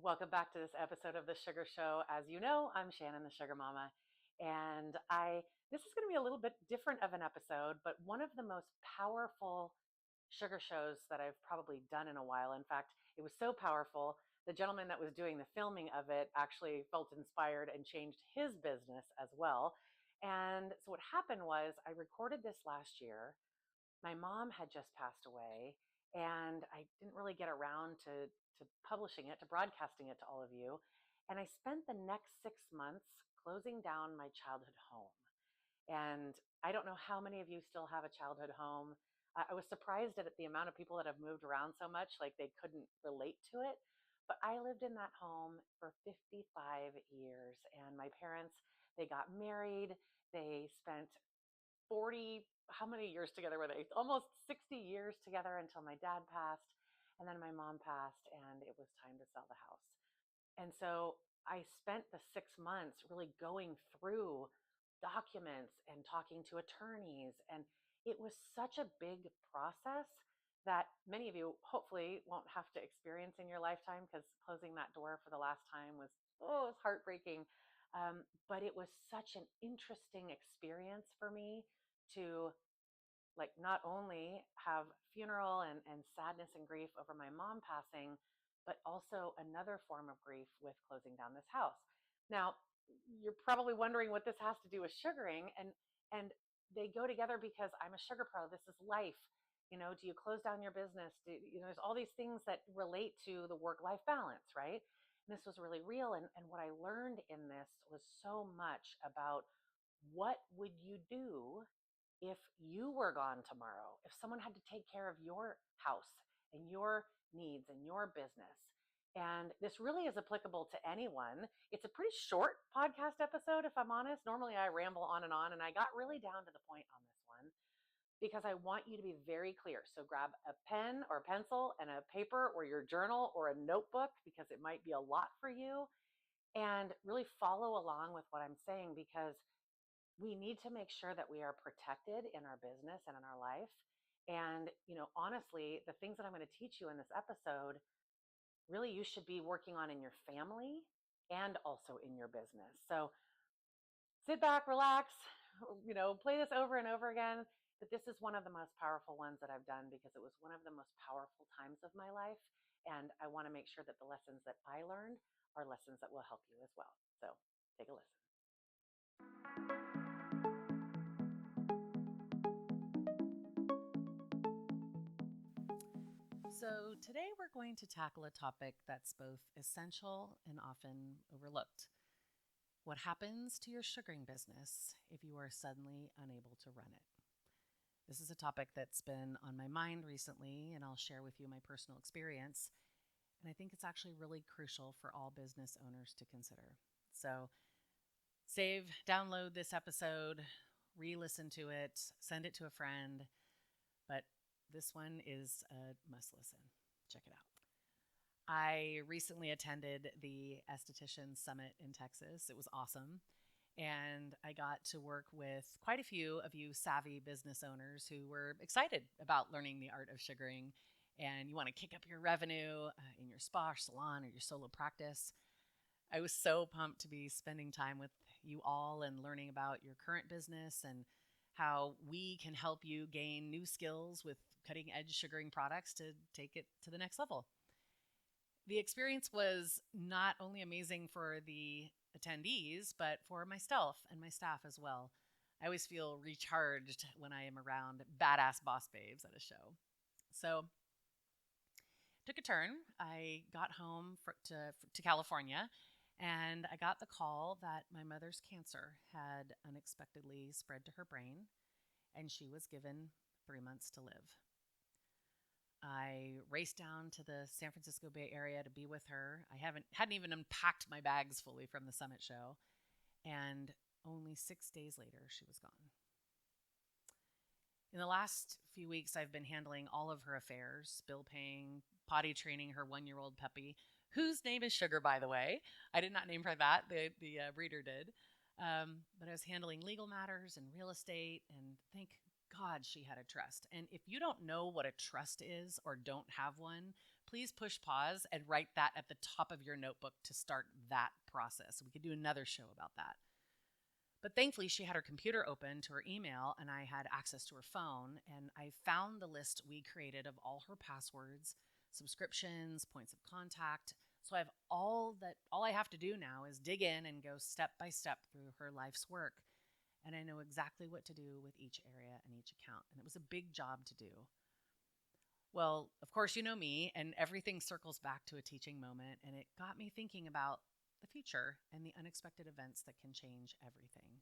Welcome back to this episode of The Sugar Show. As you know, I'm Shannon, the Sugar Mama, and this is going to be a little bit different of an episode, but one of the most powerful sugar shows that I've probably done in a while. In fact, it was so powerful, the gentleman that was doing the filming of it actually felt inspired and changed his business as well. And so what happened was I recorded this last year. My mom had just passed away, and I didn't really get around to publishing it, to broadcasting it to all of you. And I spent the next 6 months closing down my childhood home. And I don't know how many of you still have a childhood home. I was surprised at the amount of people that have moved around so much, like they couldn't relate to it. But I lived in that home for 55 years, and my parents, they got married. They spent 40, how many years together were they? Almost 60 years together until my dad passed. And then my mom passed, and it was time to sell the house. And so I spent the 6 months really going through documents and talking to attorneys. And it was such a big process that many of you hopefully won't have to experience in your lifetime, because closing that door for the last time was, oh, it was heartbreaking. But it was such an interesting experience for me to like not only have funeral and sadness and grief over my mom passing, but also another form of grief with closing down this house. Now, you're probably wondering what this has to do with sugaring, and they go together because I'm a sugar pro. This is life. Do you close down your business? There's all these things that relate to the work-life balance, right? And this was really real. And what I learned in this was so much about what would you do if you were gone tomorrow, if someone had to take care of your house and your needs and your business. And this really is applicable to anyone. It's a pretty short podcast episode, if I'm honest. Normally I ramble on, and I got really down to the point on this one because I want you to be very clear. So grab a pen or a pencil and a paper or your journal or a notebook, because it might be a lot for you, and really follow along with what I'm saying, because we need to make sure that we are protected in our business and in our life. And, honestly, the things that I'm going to teach you in this episode, really you should be working on in your family and also in your business. So sit back, relax, play this over and over again. But this is one of the most powerful ones that I've done because it was one of the most powerful times of my life. And I want to make sure that the lessons that I learned are lessons that will help you as well. So take a listen. So, today we're going to tackle a topic that's both essential and often overlooked. What happens to your sugaring business if you are suddenly unable to run it? This is a topic that's been on my mind recently, and I'll share with you my personal experience. And I think it's actually really crucial for all business owners to consider. So, download this episode, re-listen to it, send it to a friend. But this one is a must listen. Check it out. I recently attended the Esthetician Summit in Texas. It was awesome. And I got to work with quite a few of you savvy business owners who were excited about learning the art of sugaring. And you want to kick up your revenue in your spa or salon or your solo practice. I was so pumped to be spending time with you all and learning about your current business and how we can help you gain new skills with cutting edge sugaring products to take it to the next level. The experience was not only amazing for the attendees, but for myself and my staff as well. I always feel recharged when I am around badass boss babes at a show. So, took a turn. I got home to California, and I got the call that my mother's cancer had unexpectedly spread to her brain, and she was given 3 months to live. I raced down to the San Francisco Bay Area to be with her. I hadn't even unpacked my bags fully from the summit show, and only 6 days later, she was gone. In the last few weeks, I've been handling all of her affairs, bill paying, potty training her 1-year-old puppy, whose name is Sugar, by the way. I did not name her that. The breeder did. But I was handling legal matters and real estate, and thank God she had a trust. And if you don't know what a trust is or don't have one, please push pause and write that at the top of your notebook to start that process. We could do another show about that. But thankfully, she had her computer open to her email, and I had access to her phone, and I found the list we created of all her passwords, subscriptions, points of contact. So I have all I have to do now is dig in and go step by step through her life's work. And I know exactly what to do with each area and each account. And it was a big job to do. Well, of course, you know me, and everything circles back to a teaching moment, and it got me thinking about the future and the unexpected events that can change everything.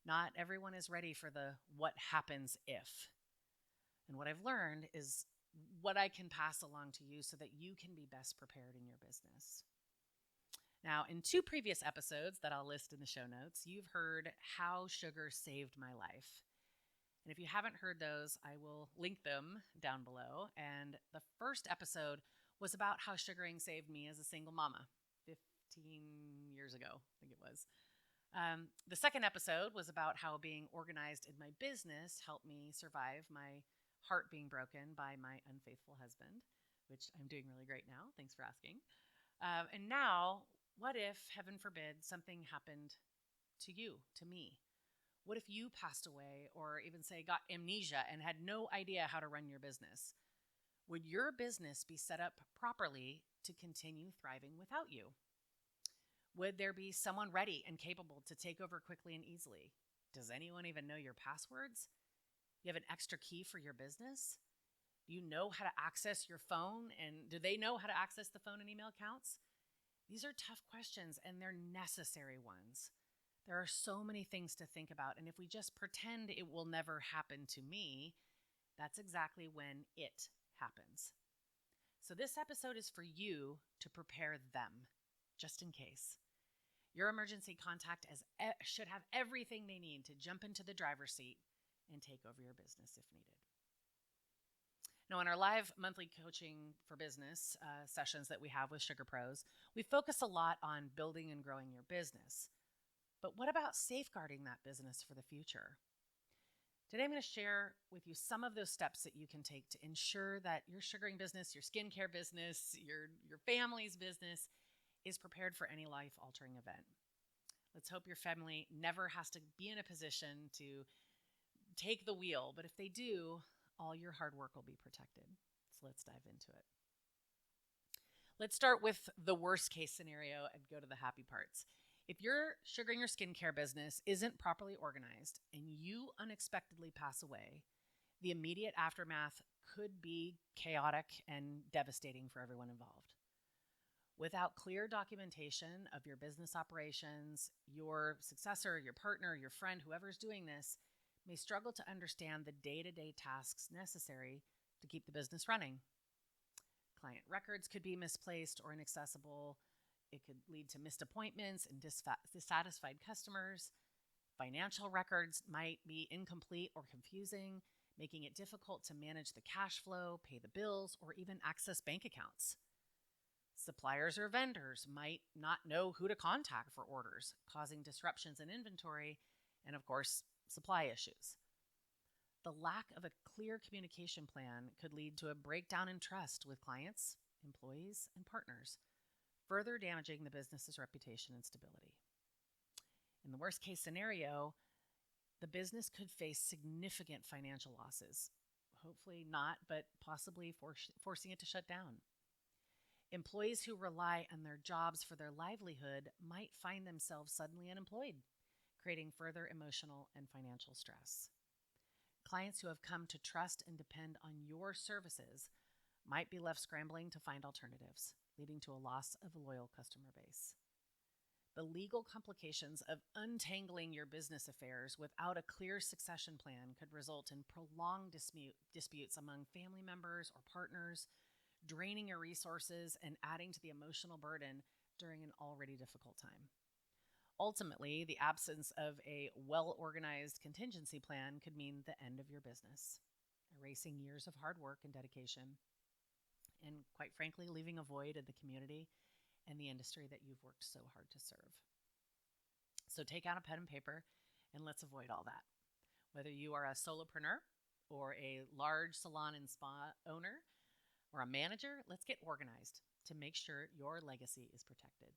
Not everyone is ready for the what happens if. And what I've learned is what I can pass along to you so that you can be best prepared in your business. Now, in 2 previous episodes that I'll list in the show notes, you've heard how sugar saved my life. And if you haven't heard those, I will link them down below. And the first episode was about how sugaring saved me as a single mama 15 years ago, I think it was. The second episode was about how being organized in my business helped me survive my heart being broken by my unfaithful husband, which I'm doing really great now. Thanks for asking. And now, what if, heaven forbid, something happened to you, to me? What if you passed away or even say got amnesia and had no idea how to run your business? Would your business be set up properly to continue thriving without you? Would there be someone ready and capable to take over quickly and easily? Does anyone even know your passwords? You have an extra key for your business? Do you know how to access your phone? And do they know how to access the phone and email accounts? These are tough questions, and they're necessary ones. There are so many things to think about, and if we just pretend it will never happen to me, that's exactly when it happens. So this episode is for you to prepare them, just in case. Your emergency contact should have everything they need to jump into the driver's seat and take over your business if needed. Now, in our live monthly coaching for business sessions that we have with Sugar Pros, we focus a lot on building and growing your business. But what about safeguarding that business for the future? Today, I'm going to share with you some of those steps that you can take to ensure that your sugaring business, your skincare business, your family's business is prepared for any life-altering event. Let's hope your family never has to be in a position to take the wheel, but if they do, all your hard work will be protected. So let's dive into it. Let's start with the worst case scenario and go to the happy parts. If your sugaring your skincare business isn't properly organized and you unexpectedly pass away, the immediate aftermath could be chaotic and devastating for everyone involved. Without clear documentation of your business operations, your successor, your partner, your friend, whoever's doing this, may struggle to understand the day-to-day tasks necessary to keep the business running. Client records could be misplaced or inaccessible. It could lead to missed appointments and dissatisfied customers. Financial records might be incomplete or confusing, making it difficult to manage the cash flow, pay the bills, or even access bank accounts. Suppliers or vendors might not know who to contact for orders, causing disruptions in inventory and, of course, supply issues. The lack of a clear communication plan could lead to a breakdown in trust with clients, employees, and partners, further damaging the business's reputation and stability. In the worst case scenario, the business could face significant financial losses. Hopefully not, but possibly forcing it to shut down. Employees who rely on their jobs for their livelihood might find themselves suddenly unemployed, creating further emotional and financial stress. Clients who have come to trust and depend on your services might be left scrambling to find alternatives, leading to a loss of a loyal customer base. The legal complications of untangling your business affairs without a clear succession plan could result in prolonged disputes among family members or partners, draining your resources and adding to the emotional burden during an already difficult time. Ultimately, the absence of a well-organized contingency plan could mean the end of your business, erasing years of hard work and dedication, and quite frankly, leaving a void in the community and the industry that you've worked so hard to serve. So take out a pen and paper and let's avoid all that. Whether you are a solopreneur or a large salon and spa owner, or a manager, let's get organized to make sure your legacy is protected.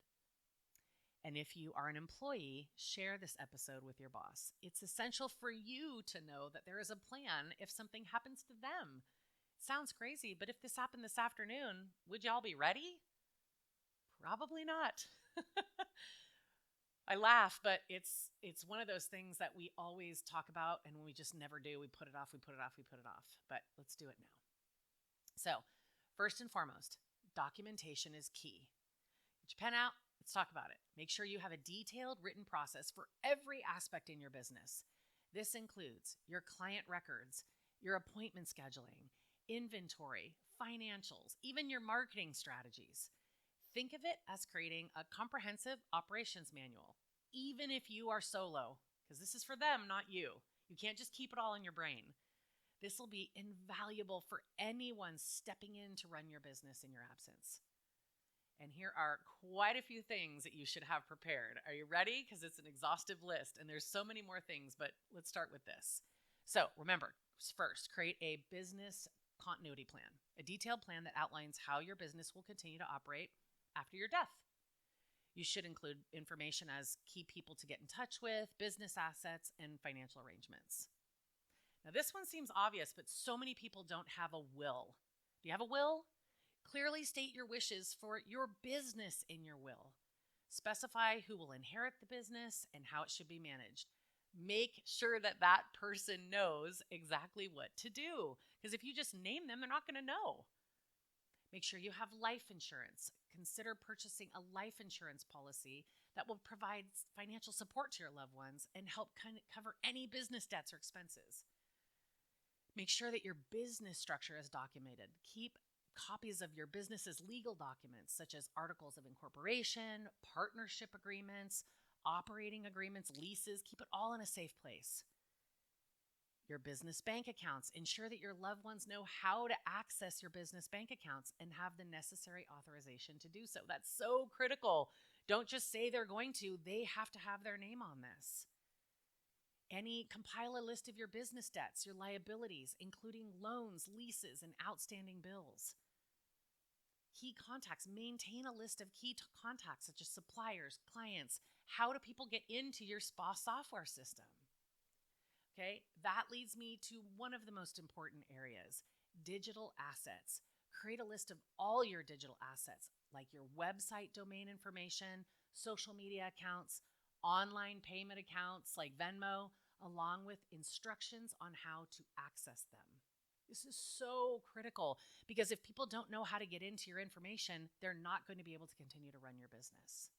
And if you are an employee, share this episode with your boss. It's essential for you to know that there is a plan if something happens to them. It sounds crazy, but if this happened this afternoon, would y'all be ready? Probably not. I laugh, but it's one of those things that we always talk about, and when we just never do, we put it off, we put it off, we put it off. But let's do it now. So, first and foremost, documentation is key. Get your pen out. Let's talk about it. Make sure you have a detailed written process for every aspect in your business. This includes your client records, your appointment scheduling, inventory, financials, even your marketing strategies. Think of it as creating a comprehensive operations manual, even if you are solo, because this is for them, not you. You can't just keep it all in your brain. This will be invaluable for anyone stepping in to run your business in your absence. And here are quite a few things that you should have prepared. Are you ready? Because it's an exhaustive list, and there's so many more things, but let's start with this. So remember, first, create a business continuity plan, a detailed plan that outlines how your business will continue to operate after your death. You should include information as key people to get in touch with, business assets, and financial arrangements. Now, this one seems obvious, but so many people don't have a will. Do you have a will? Clearly state your wishes for your business in your will. Specify who will inherit the business and how it should be managed. Make sure that that person knows exactly what to do, because if you just name them, they're not going to know. Make sure you have life insurance. Consider purchasing a life insurance policy that will provide financial support to your loved ones and help cover any business debts or expenses. Make sure that your business structure is documented. Keep copies of your business's legal documents, such as articles of incorporation, partnership agreements, operating agreements, leases. Keep it all in a safe place. Your business bank accounts. Ensure that your loved ones know how to access your business bank accounts and have the necessary authorization to do so. That's so critical. Don't just say they're going to, they have to have their name on this. Compile a list of your business debts, your liabilities, including loans, leases, and outstanding bills. Key contacts. Maintain a list of key contacts such as suppliers, clients. How do people get into your spa software system? Okay, that leads me to one of the most important areas, digital assets. Create a list of all your digital assets, like your website domain information, social media accounts, online payment accounts like Venmo, along with instructions on how to access them. This is so critical because if people don't know how to get into your information, they're not going to be able to continue to run your business.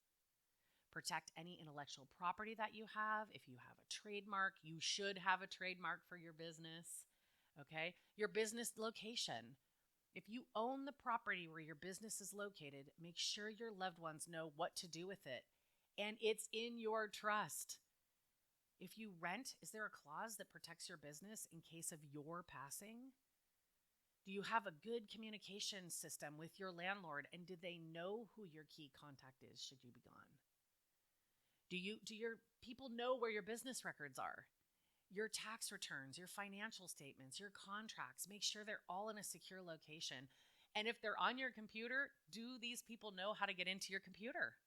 Protect any intellectual property that you have. If you have a trademark, you should have a trademark for your business. Okay? Your business location. If you own the property where your business is located, make sure your loved ones know what to do with it. And it's in your trust. If you rent, is there a clause that protects your business in case of your passing? Do you have a good communication system with your landlord, and do they know who your key contact is should you be gone? Do your people know where your business records are? Your tax returns, your financial statements, your contracts, make sure they're all in a secure location. And if they're on your computer, do these people know how to get into your computer?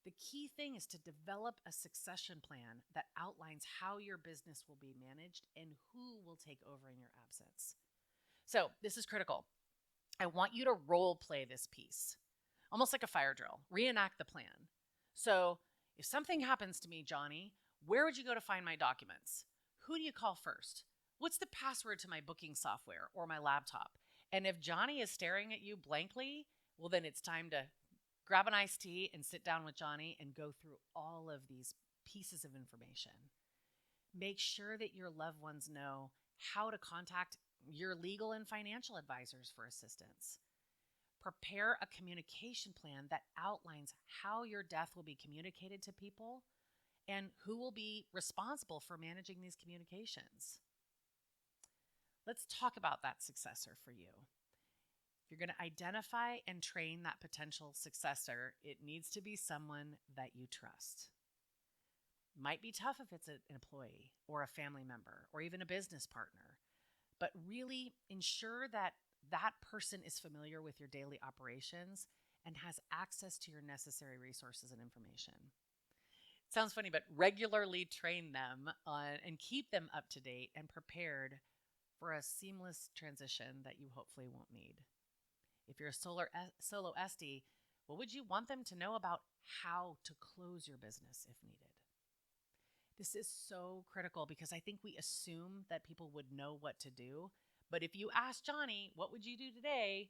The key thing is to develop a succession plan that outlines how your business will be managed and who will take over in your absence. So this is critical. I want you to role play this piece, almost like a fire drill. Reenact the plan. So if something happens to me, Johnny, where would you go to find my documents? Who do you call first? What's the password to my booking software or my laptop? And if Johnny is staring at you blankly, well, then it's time to grab an iced tea and sit down with Johnny and go through all of these pieces of information. Make sure that your loved ones know how to contact your legal and financial advisors for assistance. Prepare a communication plan that outlines how your death will be communicated to people and who will be responsible for managing these communications. Let's talk about that successor for you. If you're going to identify and train that potential successor, it needs to be someone that you trust. Might be tough if it's an employee or a family member or even a business partner, but really ensure that that person is familiar with your daily operations and has access to your necessary resources and information. It sounds funny, but regularly train them on and keep them up to date and prepared for a seamless transition that you hopefully won't need. If you're a solo SD, what would you want them to know about how to close your business if needed? This is so critical because I think we assume that people would know what to do. But if you ask Johnny, what would you do today?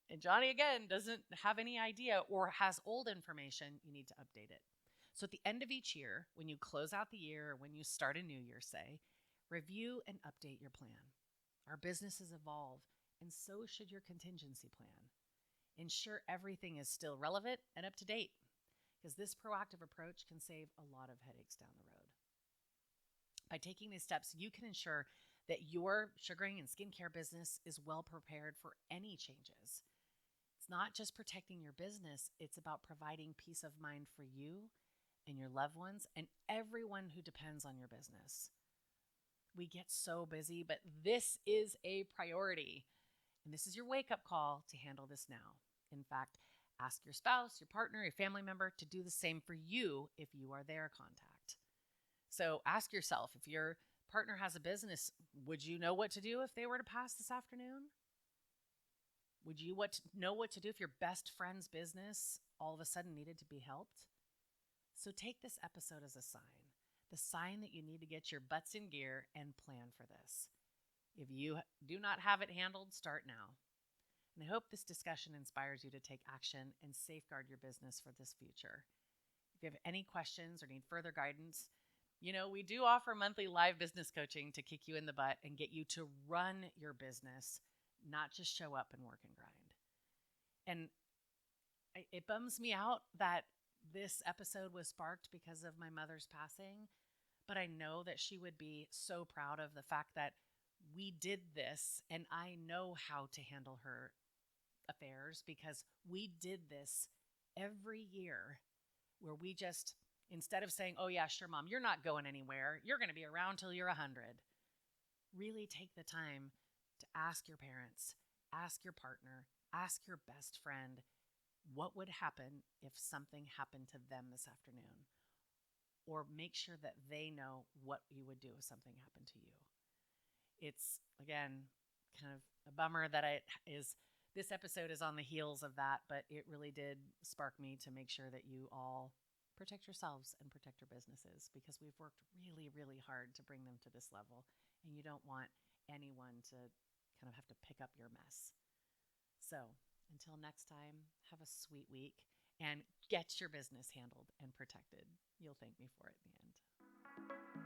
And Johnny, again, doesn't have any idea or has old information, you need to update it. So at the end of each year, when you close out the year or when you start a new year, say, review and update your plan. Our businesses evolve, and so should your contingency plan. Ensure everything is still relevant and up to date, because this proactive approach can save a lot of headaches down the road. By taking these steps, you can ensure that your sugaring and skincare business is well prepared for any changes. It's not just protecting your business, it's about providing peace of mind for you and your loved ones and everyone who depends on your business. We get so busy, but this is a priority. And this is your wake-up call to handle this now. In fact, ask your spouse, your partner, your family member to do the same for you if you are their contact. So ask yourself, if your partner has a business, would you know what to do if they were to pass this afternoon? Would you know what to do if your best friend's business all of a sudden needed to be helped? So take this episode as a sign, the sign that you need to get your butts in gear and plan for this. If you do not have it handled, start now. And I hope this discussion inspires you to take action and safeguard your business for this future. If you have any questions or need further guidance, we do offer monthly live business coaching to kick you in the butt and get you to run your business, not just show up and work and grind. And it bums me out that this episode was sparked because of my mother's passing, but I know that she would be so proud of the fact that we did this, and I know how to handle her affairs because we did this every year where we just, instead of saying, oh yeah, sure, mom, you're not going anywhere, you're going to be around till you're 100, really take the time to ask your parents, ask your partner, ask your best friend, what would happen if something happened to them this afternoon? Or make sure that they know what you would do if something happened to you. It's, again, kind of a bummer that this episode is on the heels of that, but it really did spark me to make sure that you all protect yourselves and protect your businesses, because we've worked really, really hard to bring them to this level, and you don't want anyone to kind of have to pick up your mess. So until next time, have a sweet week and get your business handled and protected. You'll thank me for it in the end.